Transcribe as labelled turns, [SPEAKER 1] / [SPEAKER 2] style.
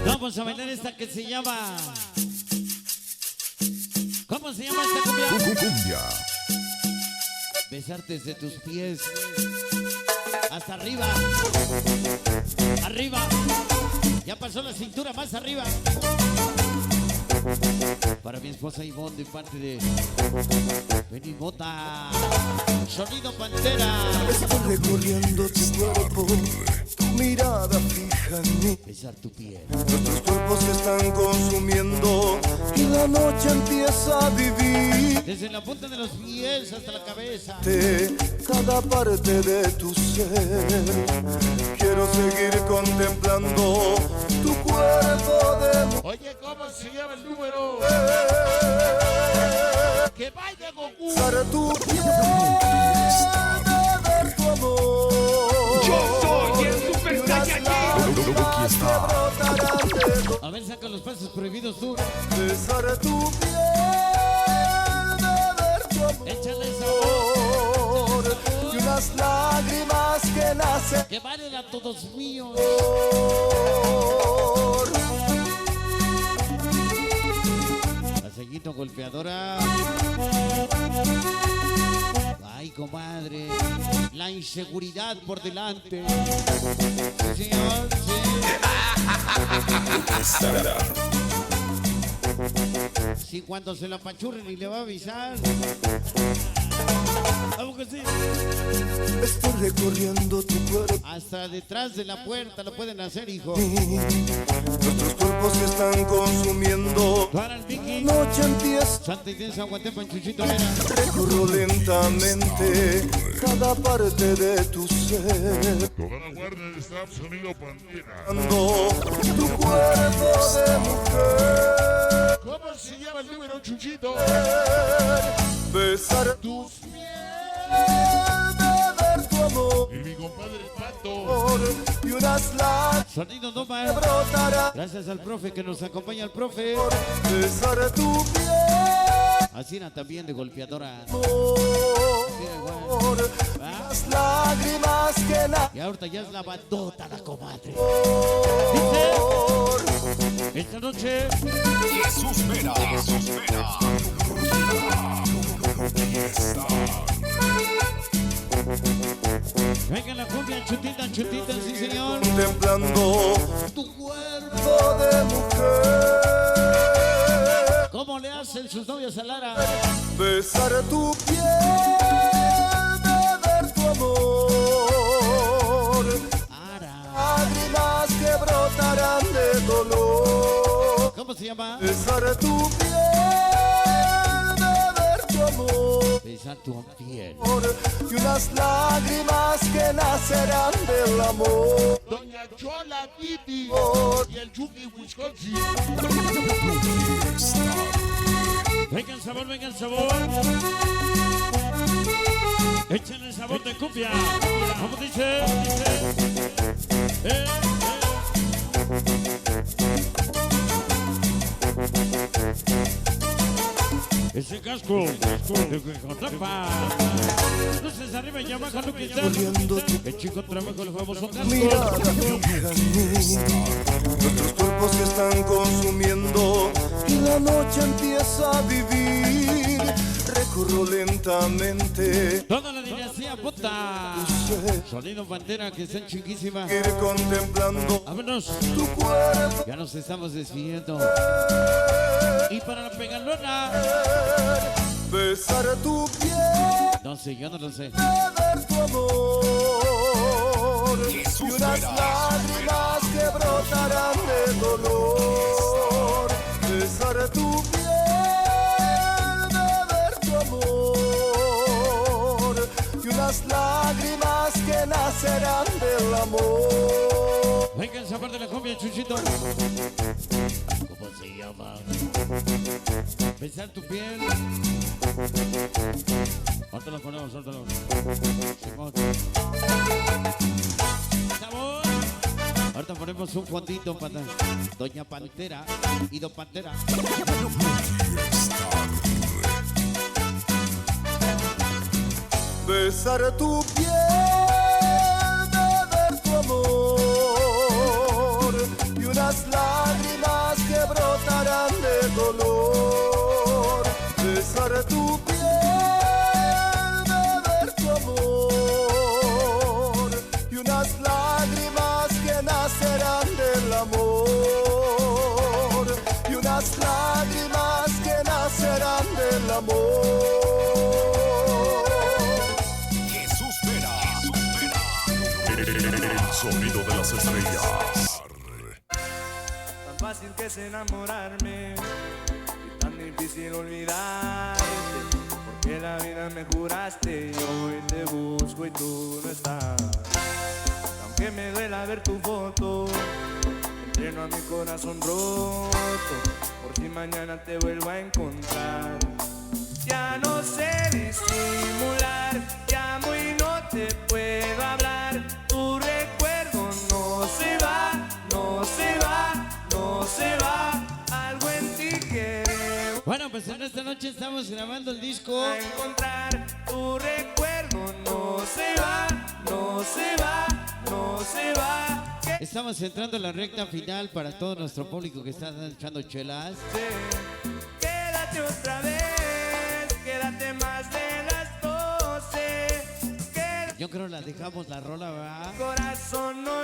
[SPEAKER 1] Vamos a bailar esta que se llama... ¿Cómo se llama esta cumbia?
[SPEAKER 2] Cumbia.
[SPEAKER 1] Besarte desde tus pies hasta arriba. Arriba. Ya pasó la cintura, más arriba. Para mi esposa Ivonne, de parte de Benny Mota. Sonido Pantera.
[SPEAKER 3] Estoy recorriendo tu cuerpo, tu mirada fija en mí.
[SPEAKER 1] Besar tu piel.
[SPEAKER 3] Nuestros cuerpos se están consumiendo y la noche empieza a vivir.
[SPEAKER 1] Desde la punta de los pies hasta la cabeza.
[SPEAKER 3] Cada parte de tu ser. Quiero seguir contemplando tu cuerpo de mujer.
[SPEAKER 1] Oye, ¿cómo se llama el número? ¡Que vaya Goku!
[SPEAKER 3] Besar tu piel, de ver tu amor.
[SPEAKER 4] Yo soy el Super Saiyajin.
[SPEAKER 2] Aquí está.
[SPEAKER 1] A ver, saca los pasos prohibidos tú.
[SPEAKER 3] Besar tu piel, de ver tu amor.
[SPEAKER 1] Échale sabor.
[SPEAKER 3] Y unas lágrimas que nacen.
[SPEAKER 1] Que valen a todos míos. La seguito golpeadora. Ay, comadre. La inseguridad por delante. Sí, señor, sí. Sí, cuando se la apachurren y le va a avisar. Vamos que sí.
[SPEAKER 3] Estoy recorriendo tu cuerpo.
[SPEAKER 1] Hasta detrás de la puerta lo pueden hacer, hijo.
[SPEAKER 3] Nuestros cuerpos se están consumiendo.
[SPEAKER 1] Para el Vicky.
[SPEAKER 3] Noche empieza.
[SPEAKER 1] Santa Inés, Aguatepa, Chuchito Vera.
[SPEAKER 3] Recorro lentamente cada parte de tu ser.
[SPEAKER 5] Toda la guardia de staff, sonido Pantera.
[SPEAKER 3] Ando tu cuerpo de mujer.
[SPEAKER 5] ¿Cómo se llama el número, Chuchito?
[SPEAKER 3] Besar
[SPEAKER 1] Tus pies.
[SPEAKER 3] de ver tu amor.
[SPEAKER 5] Y mi compadre el Pato.
[SPEAKER 3] Y unas lágrimas
[SPEAKER 1] Sonido
[SPEAKER 3] que
[SPEAKER 1] Noma.
[SPEAKER 3] brotarán.
[SPEAKER 1] Gracias al profe que nos acompaña, el profe.
[SPEAKER 3] Besar tu piel.
[SPEAKER 1] Así era también de golpeadora.
[SPEAKER 3] Amor,
[SPEAKER 1] ¿Ah?
[SPEAKER 3] las lágrimas que nacen.
[SPEAKER 1] Y ahorita ya es la bandota, la comadre. Esta noche,
[SPEAKER 2] Jesús Vera. Jesús Vera. Aquí está.
[SPEAKER 1] venga la cumbia, chutita, chutita, sí señor.
[SPEAKER 3] Contemplando
[SPEAKER 1] Tu cuerpo.
[SPEAKER 3] tu de mujer.
[SPEAKER 1] ¿Cómo le hacen sus novias a Lara?
[SPEAKER 3] Besar tu piel, de ver tu amor.
[SPEAKER 1] Ara.
[SPEAKER 3] Lágrimas que brotarán de dolor.
[SPEAKER 1] ¿Cómo se llama?
[SPEAKER 3] Besar tu piel, de ver tu amor.
[SPEAKER 1] Besar tu piel.
[SPEAKER 3] Y unas lágrimas que nacerán del amor.
[SPEAKER 5] Doña Chola Titi. Y el Chucky Wisconsin.
[SPEAKER 1] Venga el sabor, venga el sabor. Échale el sabor de cumbia. ¿Cómo dice? Ese casco, con trampa. Luces arriba y abajo, lo que está. El chico trabaja con el famoso
[SPEAKER 3] Mirada
[SPEAKER 1] casco.
[SPEAKER 3] fija en mí. Nuestros cuerpos se están consumiendo y la noche empieza a vivir. Recorro lentamente.
[SPEAKER 1] Toda la dinastía puta. Sonido Pantera, que está chiquísima.
[SPEAKER 3] Ir contemplando
[SPEAKER 1] Vámonos.
[SPEAKER 3] tu cuerpo.
[SPEAKER 1] Ya nos estamos despidiendo. Y para la pegalona.
[SPEAKER 3] Besar tu piel,
[SPEAKER 1] No sé, yo no lo sé.
[SPEAKER 3] de ver tu amor. Y unas lágrimas que brotarán de dolor. Besar tu piel, de ver tu amor. Y unas lágrimas que nacerán del amor.
[SPEAKER 1] Venga el sabor de la cumbia, Chuchito. ¿Cómo se llama? Besar tu piel. Ahorita lo ponemos, ahorita lo. Simón. Sabor. Ahorita ponemos preparamos un fondito para Doña Pantera y Don Pantera.
[SPEAKER 3] Besar tu piel, beber tu amor y unas lágrimas que brotarán de dolor. Besar tu piel, beber tu amor y unas lágrimas que nacerán del amor y unas lágrimas que nacerán del amor.
[SPEAKER 2] El sonido de las estrellas.
[SPEAKER 6] Tan fácil que es enamorarme y tan difícil olvidarte, porque la vida me juraste y hoy te busco y tú no estás. Aunque me duela ver tu foto, entreno a mi corazón roto, por si mañana te vuelvo a encontrar. Ya no sé disimular, llamo y no te puedo hablar. Tu recuerdo no se va, no se va, no se va. Algo en ti queremos
[SPEAKER 1] Bueno, pues en esta noche estamos grabando el disco.
[SPEAKER 6] encontrar. Tu recuerdo no se va, no se va, no se va.
[SPEAKER 1] Estamos entrando en la recta final para todo nuestro público que está echando chelas.
[SPEAKER 6] Quédate otra vez, quédate más de las 12.
[SPEAKER 1] Yo creo la dejamos la rola, ¿verdad?
[SPEAKER 6] Corazón no